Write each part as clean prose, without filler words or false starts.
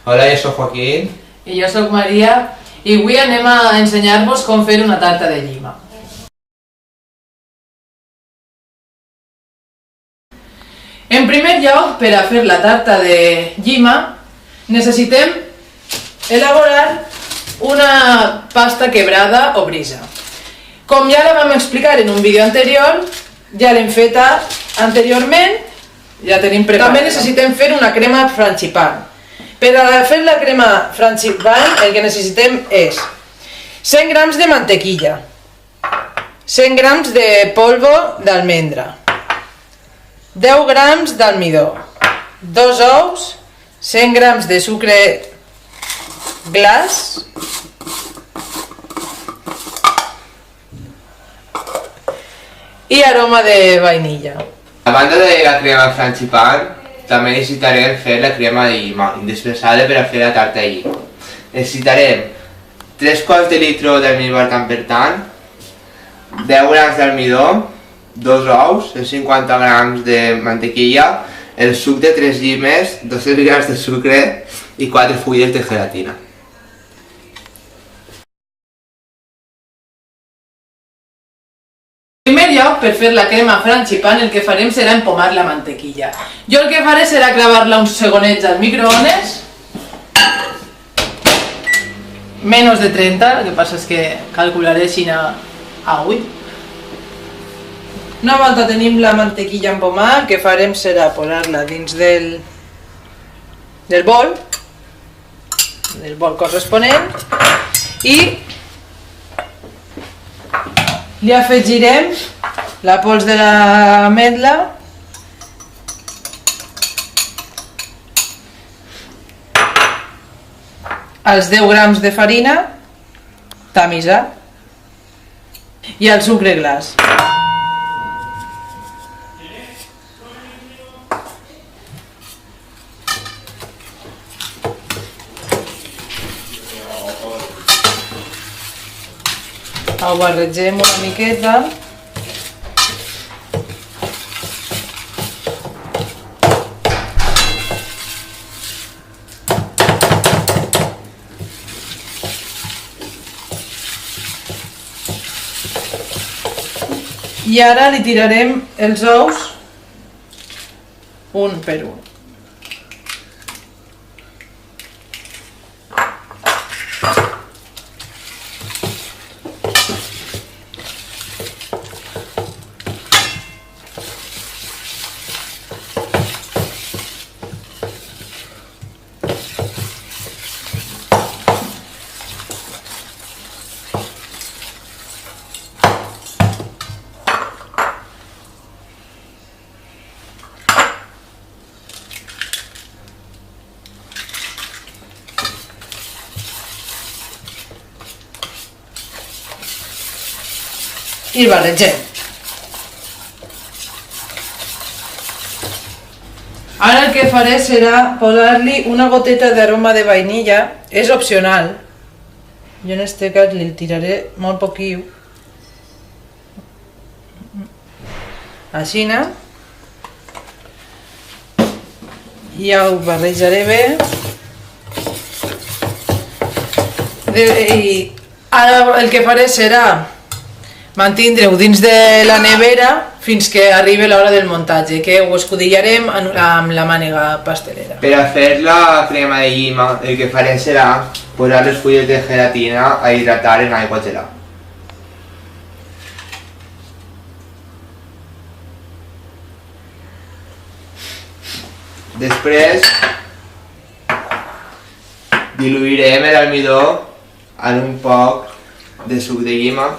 Hola, jo soc Joaquín. I jo soc Maria i avui anem a ensenyar-vos com fer una tarta de llima. En primer lloc, per a fer la tarta de llima, necessitem elaborar una pasta quebrada o brisa. Com ja la vam explicar en un vídeo anterior, ja l'hem feta anteriorment, ja tenim preparada. També necessitem fer una crema frangipan. Per a fer la crema frangipan el que necessitem és 100 grams de mantequilla, 100 grams de polvo d'almendra, 10 grams d'almidó, 2 ous, 100 grams de sucre glaç, i aroma de vainilla. A banda de la crema frangipan, també necessitarem fer la crema de llima, indispensable per a fer la tarta de llima. Necessitarem 3 quarts de litre d'almíbar tant, 10 grams d'almidó, 2 ous, 150 grams de mantequilla, el suc de 3 llimes, 200 grams de sucre i 4 fulles de gelatina. En primer lloc, per fer la crema frangipan, el que farem serà empomar la mantequilla. Jo el que faré serà clavar-la uns segonets al microones, menys de 30, el que passa és que calcularé així a ull. Una volta tenim la mantequilla empomada, el que farem serà posar-la dins del bol corresponent, i li afegirem la pols de l'ametla, els 10 grams de farina tamisat i el sucre glaç. Ho barregem una miqueta. I ara li tirarem els ous un per un. I barregem. Ara el que faré serà posar-li una goteta d'aroma de vainilla, és opcional. Jo en este cas li tiraré molt poquiu. Així. Ja ho barrejaré bé. I ara el que faré serà mantindre-ho dins de la nevera fins que arribi l'hora del muntatge, que ho escudillarem amb la mànega pastelera. Per a fer la crema de llima, el que farem serà posar les fulles de gelatina a hidratar en aigua gelada. Després diluirem l'almidó en un poc de suc de llima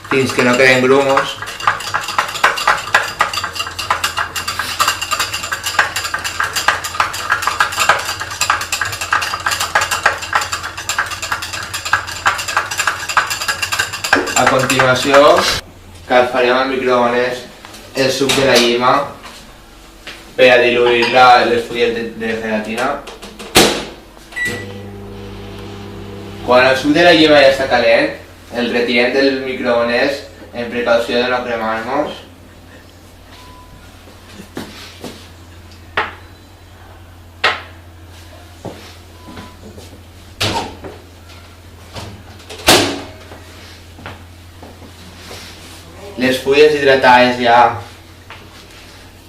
fins que no queden grumos. A continuació, calfarem al microones el suc de la llima per a diluir les fulles de gelatina. Quan el suc de la llima ja està calent, el retirem del microones en precaució de no cremar-nos. Les fulles hidratades ja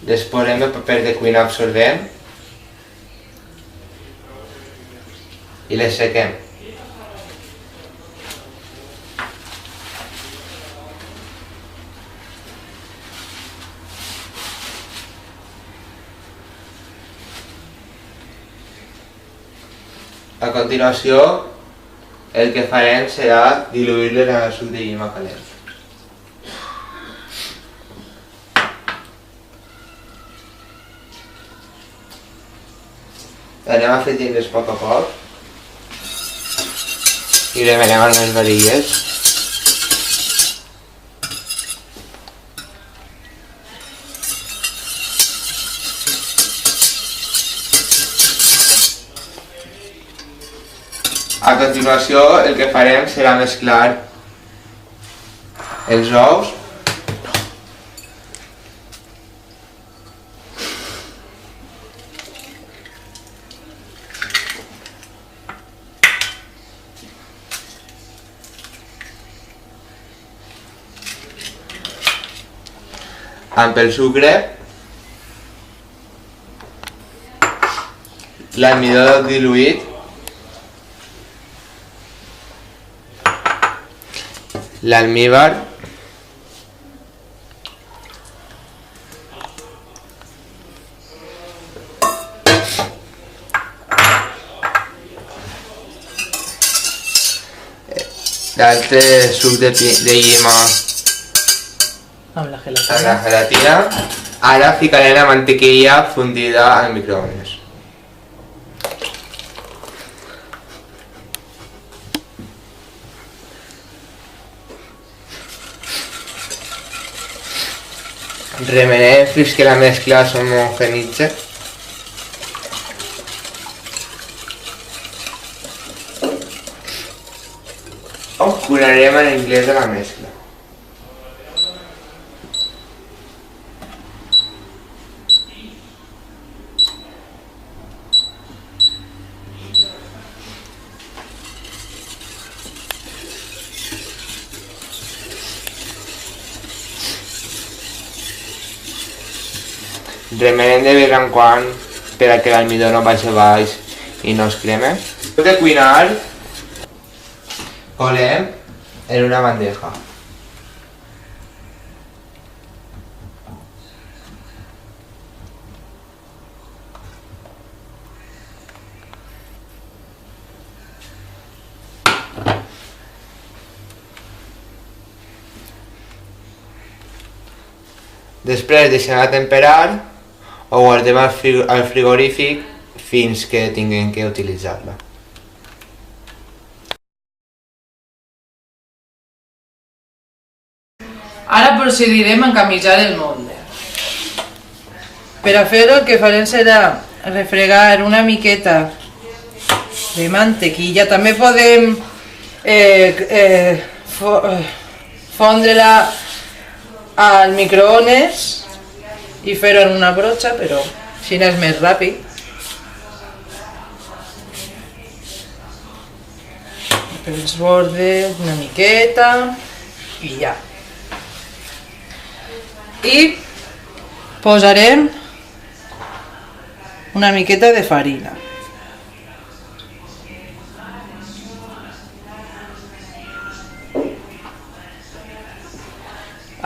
les posem en paper de cuina absorbent i les sequem. A continuació, el que farem serà diluir-les en el suc de llima calent. Anem afegint-les a poc i remenem en les varilles. A continuació el que farem serà mesclar els ous amb el sucre, l'almidó diluït, l'almíbar, l'altre suc de llima amb la amb gelatina. la gelatina. Ara ficaré la mantequilla fundida al microones. Remenem fins que la mescla s'homogenitze. Curarem en anglès de la mescla. Remenem de vez en quan per a que l'almidó no vagi baix i no es creme. Després de cuinar, colem en una bandeja. Després deixem-la temperar o guardem al frigorífic fins que tinguem que utilitzar-la. Ara procedirem a encamisar el molde. Per a fer-ho el que farem serà refregar una miqueta de mantequilla. També podem fondre-la al microones i fer-ho en una brotxa, però així és més ràpid. Per els bordes una miqueta i ja. I posarem una miqueta de farina.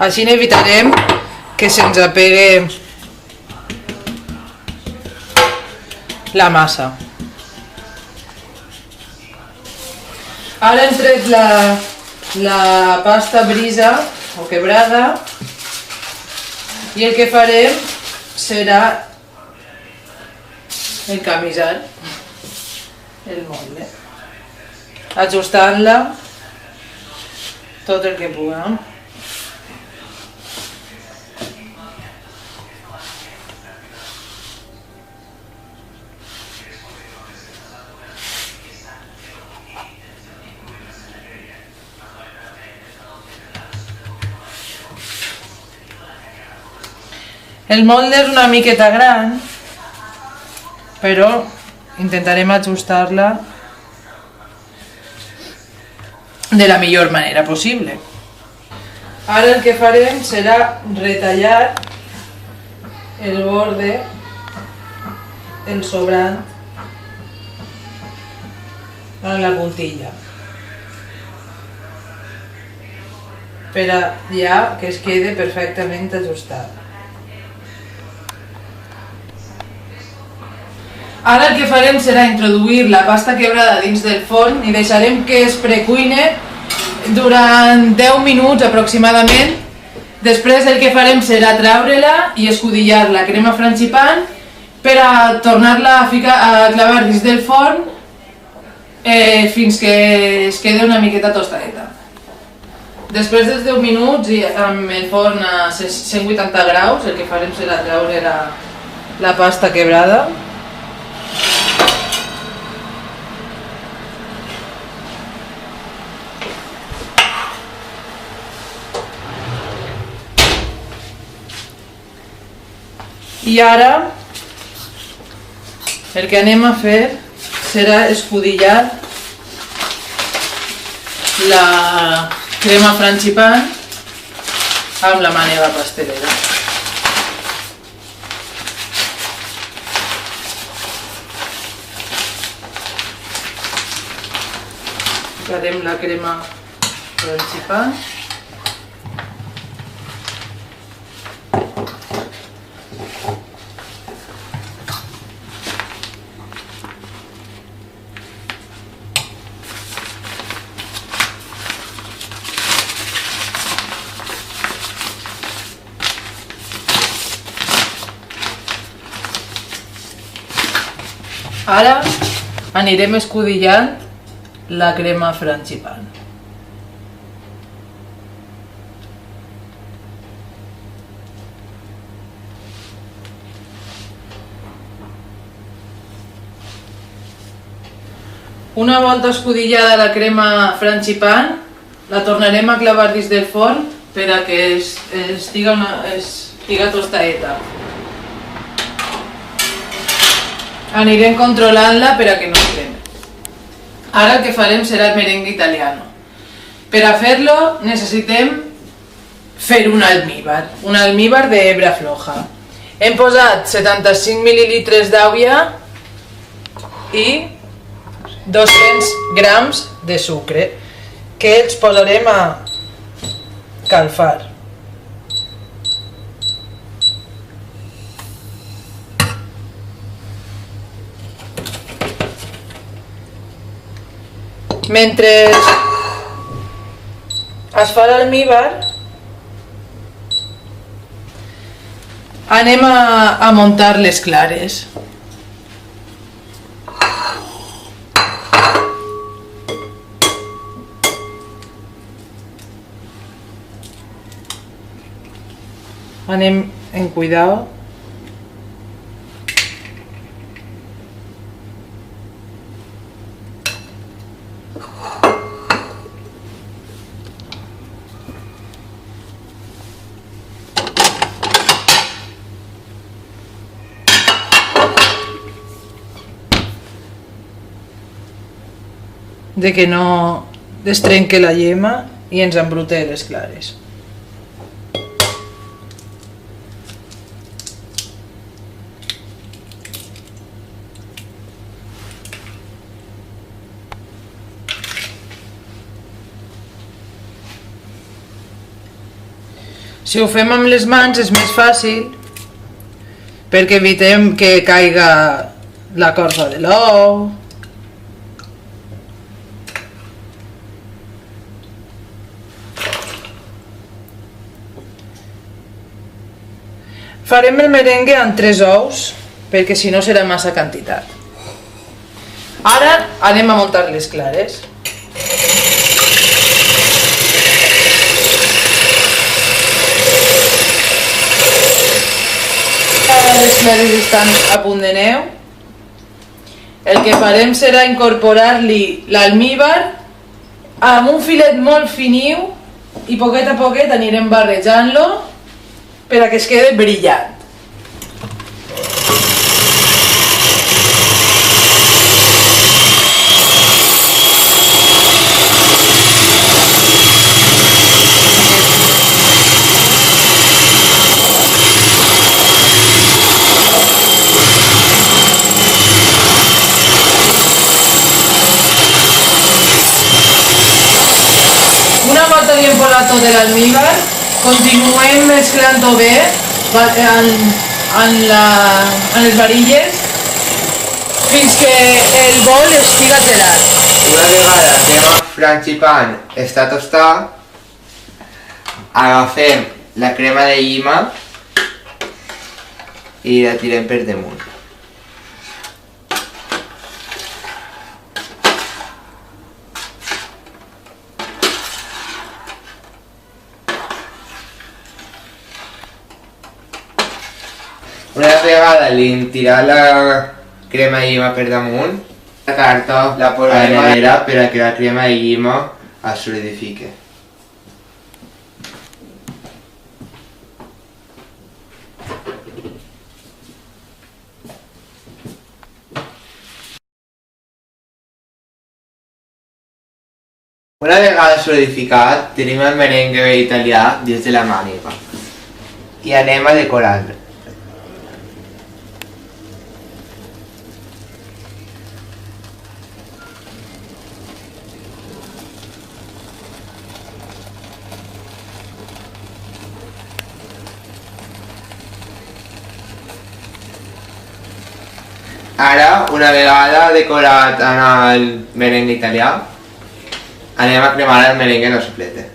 Així evitarem que se'ns apegue la massa. Ara hem tret la pasta brisa o quebrada i el que farem serà encamisar el molde, ajustant-la tot el que puguem. El molde és una miqueta gran, però intentarem ajustar-la de la millor manera possible. Ara el que farem serà retallar el borde, el sobrant, en la puntilla, per a ja que es quede perfectament ajustat. Ara el que farem serà introduir la pasta quebrada dins del forn i deixarem que es precuine durant 10 minuts aproximadament. Després el que farem serà treure-la i escudillar la crema frangipan per a tornar-la a clavar dins del forn fins que es quede una miqueta tostadeta. Després dels 10 minuts i amb el forn a 180 graus el que farem serà treure la pasta quebrada. I ara el que anem a fer serà escudillar la crema frangipan amb la mànega pastelera. Ficarem la crema frangipan. Ara anirem escudillant la crema frangipan. Una volta escudillada la crema frangipan, la tornarem a clavar dins del forn per a que estiga tostadeta. Anirem controlant-la per a que no es cremi. Ara el que farem serà el merengue italiano. Per a fer-lo necessitem fer un almíbar de hebra floja. Hem posat 75 mil·lilitres d'aigua i 200 grams de sucre que els posarem a calfar. Mentre es fa l'almíbar, anem a muntar les clares. Anem en cuidado. De que no es trenque la llema i ens embrute les clares. Si ho fem amb les mans és més fàcil perquè evitem que caiga la corfa de l'ou. Farem el merengue amb 3 ous, perquè si no serà massa quantitat. Ara anem a muntar les clares. Ara les clares estan a punt de neu. El que farem serà incorporar-li l'almíbar amb un filet molt finiu i poquet a poquet anirem barrejant-lo per a que es quede brillant. tot l'almíbar, continuem mesclant-ho bé en les varilles fins que el bol estiga gelat. Una vegada la crema frangipane està tostada, agafem la crema de llima i la tirem per damunt. Una vegada li hem tirat la crema de llima per damunt, la tarta la posarem a la nevera per a que la crema de llima es solidifiqui. Una vegada solidificat, tenim el merengue italià dins de la màniga i anem a decorar. Ara, una vegada decorat en el merengue italià, anem a cremar el merengue en el soplete.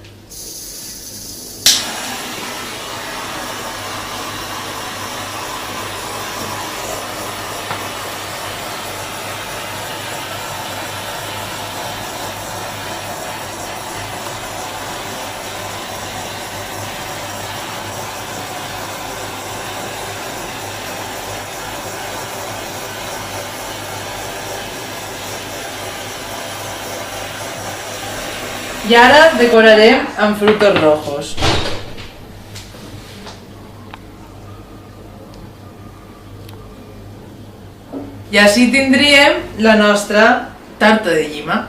I ara decorarem amb frutos rojos. I així tindríem la nostra tarta de llima.